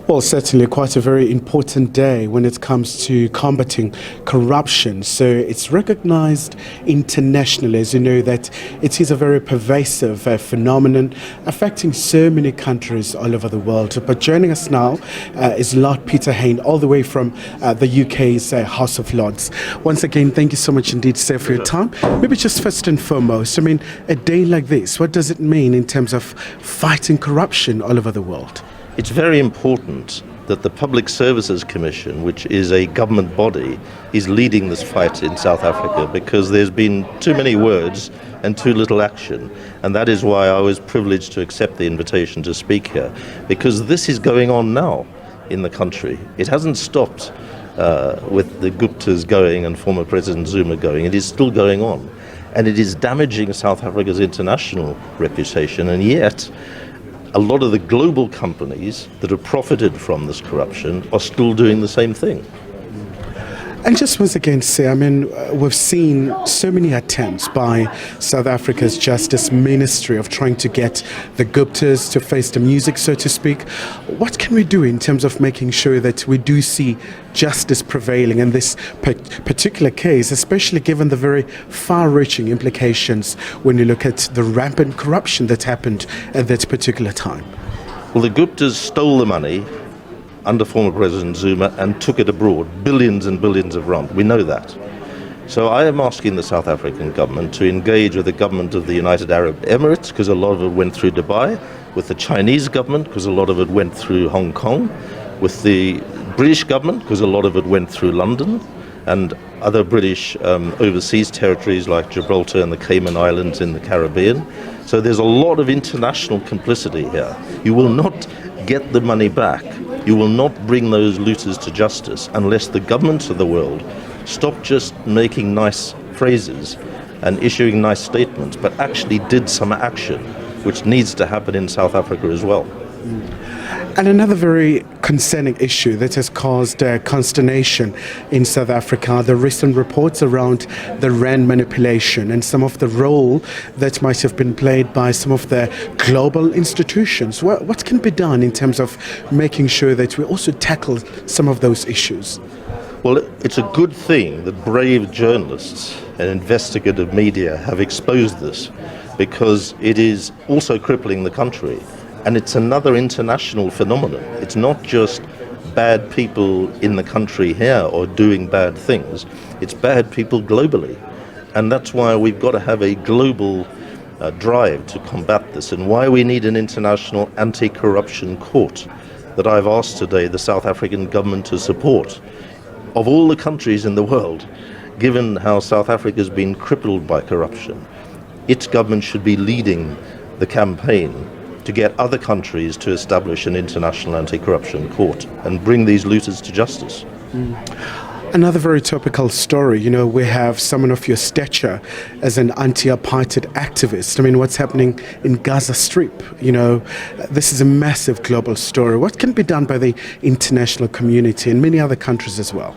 Well, certainly quite a very important day when it comes to combating corruption. So it's recognized internationally, as you know, that it is a very pervasive phenomenon affecting so many countries all over the world. But joining us now is Lord Peter Hain, all the way from the UK's House of Lords. Once again, thank you so much indeed, sir, for your time. Maybe just first and foremost, I mean, a day like this, what does it mean in terms of fighting corruption all over the world? It's very important that the Public Services Commission, which is a government body, is leading this fight in South Africa, because there's been too many words and too little action. And that is why I was privileged to accept the invitation to speak here, because this is going on now in the country. It hasn't stopped with the Guptas going and former President Zuma going. It is still going on. And it is damaging South Africa's international reputation, and yet a lot of the global companies that have profited from this corruption are still doing the same thing. And just once again, say, I mean, we've seen so many attempts by South Africa's Justice Ministry of trying to get the Guptas to face the music, so to speak. What can we do in terms of making sure that we do see justice prevailing in this particular case, especially given the very far-reaching implications when you look at the rampant corruption that happened at that particular time? Well, the Guptas stole the money under former President Zuma and took it abroad, billions and billions of rand. We know that. So I am asking the South African government to engage with the government of the United Arab Emirates, because a lot of it went through Dubai, with the Chinese government, because a lot of it went through Hong Kong, with the British government, because a lot of it went through London, and other British overseas territories like Gibraltar and the Cayman Islands in the Caribbean. So there's a lot of international complicity here. You will not get the money back. You will not bring those looters to justice unless the governments of the world stop just making nice phrases and issuing nice statements, but actually did some action, which needs to happen in South Africa as well. And another very concerning issue that has caused consternation in South Africa are the recent reports around the rand manipulation and some of the role that might have been played by some of the global institutions. What can be done in terms of making sure that we also tackle some of those issues? Well, it's a good thing that brave journalists and investigative media have exposed this, because it is also crippling the country. And it's another international phenomenon. It's not just bad people in the country here or doing bad things. It's bad people globally. And that's why we've got to have a global drive to combat this, and why we need an international anti-corruption court that I've asked today the South African government to support. Of all the countries in the world, given how South Africa has been crippled by corruption, its government should be leading the campaign to get other countries to establish an international anti-corruption court and bring these looters to justice. Another very topical story, you know, we have someone of your stature as an anti-apartheid activist. I mean, what's happening in Gaza Strip, you know, this is a massive global story. What can be done by the international community and many other countries as well?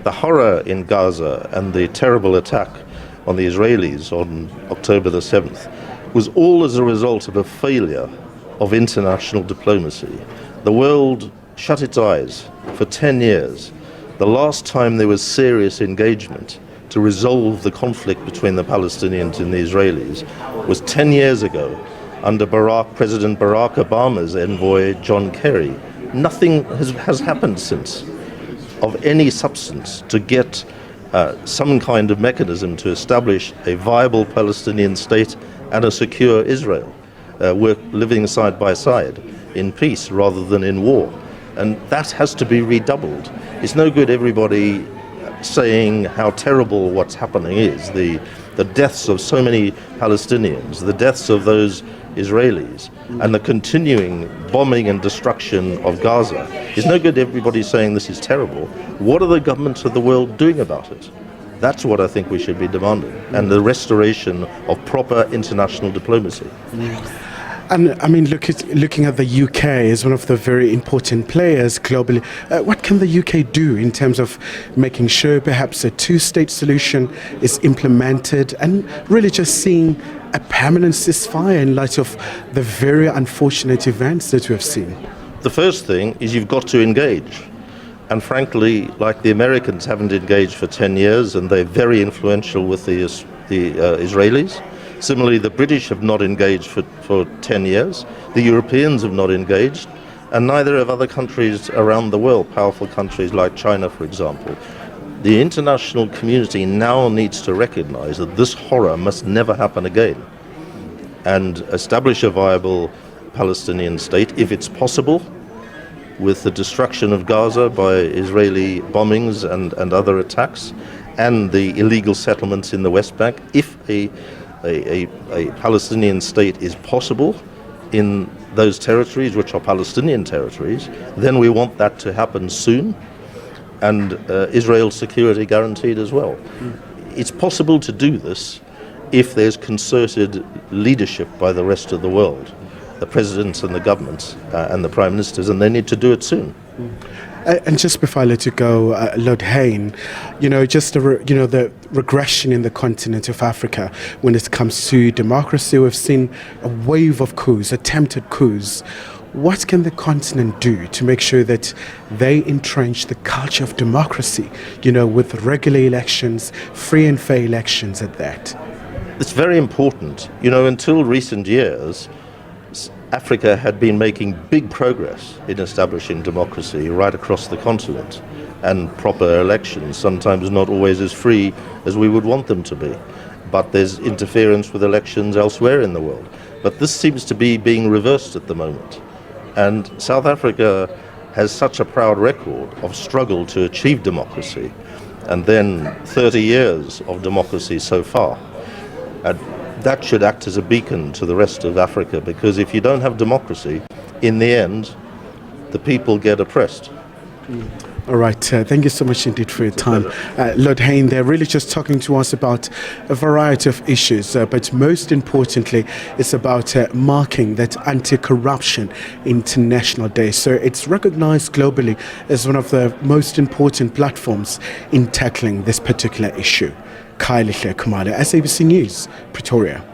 The horror in Gaza and the terrible attack on the Israelis on October the 7th was all as a result of a failure of international diplomacy. The world shut its eyes for 10 years. The last time there was serious engagement to resolve the conflict between the Palestinians and the Israelis was 10 years ago under President Barack Obama's envoy, John Kerry. Nothing has happened since of any substance to get some kind of mechanism to establish a viable Palestinian state and a secure Israel. We're living side by side in peace rather than in war. And that has to be redoubled. It's no good everybody saying how terrible what's happening is. The deaths of so many Palestinians, the deaths of those Israelis, and the continuing bombing and destruction of Gaza. It's no good everybody saying this is terrible. What are the governments of the world doing about it? That's what I think we should be demanding, and the restoration of proper international diplomacy. And I mean, looking at the UK as one of the very important players globally, what can the UK do in terms of making sure perhaps a two-state solution is implemented and really just seeing a permanent ceasefire in light of the very unfortunate events that we have seen? The first thing is you've got to engage. And frankly, like the Americans haven't engaged for 10 years, and they're very influential with the Israelis. Similarly, the British have not engaged for 10 years. The Europeans have not engaged, and neither have other countries around the world, powerful countries like China, for example. The international community now needs to recognize that this horror must never happen again and establish a viable Palestinian state, if it's possible, with the destruction of Gaza by Israeli bombings and other attacks, and the illegal settlements in the West Bank. If a Palestinian state is possible in those territories, which are Palestinian territories, then we want that to happen soon, and Israel's security guaranteed as well. It's possible to do this if there's concerted leadership by the rest of the world, the presidents and the governments and the prime ministers, and they need to do it soon. And just before I let you go, Lord Hain, the regression in the continent of Africa when it comes to democracy, we've seen a wave of coups, attempted coups. What can the continent do to make sure that they entrench the culture of democracy, with regular elections, free and fair elections at that? It's very important. Until recent years, Africa had been making big progress in establishing democracy right across the continent, and proper elections, sometimes not always as free as we would want them to be. But there's interference with elections elsewhere in the world. But this seems to be being reversed at the moment. And South Africa has such a proud record of struggle to achieve democracy, and then 30 years of democracy so far. And that should act as a beacon to the rest of Africa, because if you don't have democracy, in the end, the people get oppressed. All right, thank you so much indeed for your time. Lord Hain, they're really just talking to us about a variety of issues, but most importantly, it's about marking that Anti-Corruption International Day. So it's recognized globally as one of the most important platforms in tackling this particular issue. Khayelihle Khumalo, SABC News, Pretoria.